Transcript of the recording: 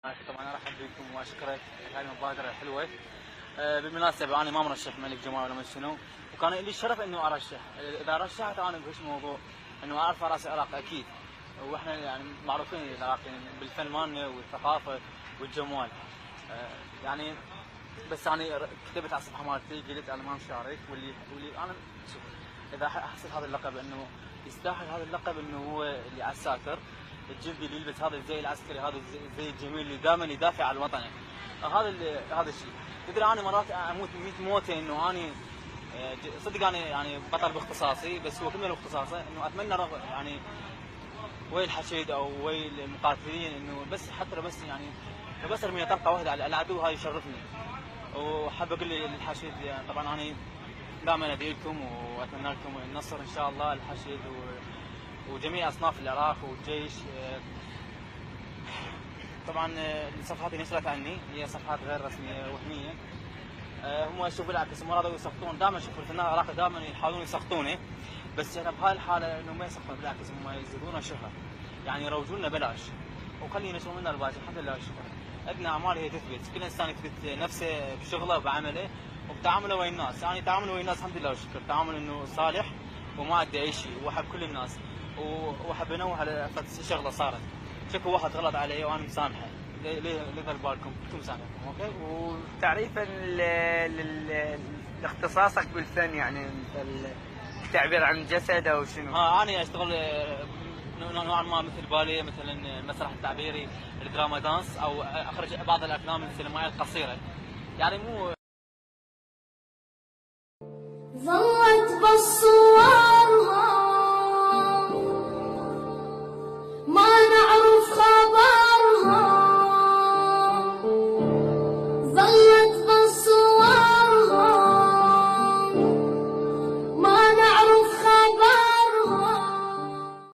طبعا ارحب بكم واشكرك هاي المبادره الحلوه. بالمناسبه انا ما مرشح ملك جمال ولا من شنو، وكان لي الشرف انه ارشح. اذا رشحت انا بهش موضوع انه اعرف راس العراق اكيد، واحنا يعني معروفين العراقيين بالفن مالنا والثقافه والجمال. يعني بس انا كتبت على الصفحه مالتي قلت انا ما مشارك، واللي انا شوف اذا حسيت هذا اللقب انه يستاهل هذا اللقب، انه هو اللي على الساتر الجندي اللي يلبس هذا الزي العسكري، هذا الزي الجميل اللي دائما يدافع عن الوطن. هذا الشيء. تدري انا مرات اموت 100 موته انه اني صدق انا يعني بطل باختصاصي، بس هو كله باختصاصه انه اتمنى يعني ويا الحشيد او ويا المقاتلين انه بس حتى لو بس يعني لو بس ارمي طلقه واحده على العدو هاي يشرفني. وحاب اقول للحشيد يعني طبعا انا دائما ادعي لكم واتمنى لكم النصر ان شاء الله، الحشيد وجميع اصناف العراق والجيش. طبعا الصفحات اللي نشرت عني هي صفحات غير رسميه وهميه. هم يشوفوا بالعكس، هم رادوا يسخطون، دائما يشوفوا الفنان العراقي دائما يحاولون يسخطونه، بس احنا بهاي الحاله انه ما يسخطون، بالعكس هم يزيدون شهره، يعني يروجون لنا بلاش وخلينا ينشرون لنا الباقي. الحمد لله والشكر. عندنا اعمال هي تثبت، كل انسان يثبت نفسه بشغله وبعمله وبتعامله ويا الناس. يعني تعامله ويا الناس الحمد لله والشكر، تعامل انه صالح وما ادري اي شيء واحب كل الناس. واحب انوه على شغله صارت، شكو واحد غلط علي وانا مسامحه، ليه ظل بالكم كنتم مسامحكم. اوكي. وتعريفا لاختصاصك بالفن، يعني التعبير عن الجسد او شنو؟ انا اشتغل نوعا ما مثل باليه، مثلا المسرح التعبيري، الدراما دانس، او اخرج بعض الافلام السينمائيه القصيره. يعني مو ظلت بالصور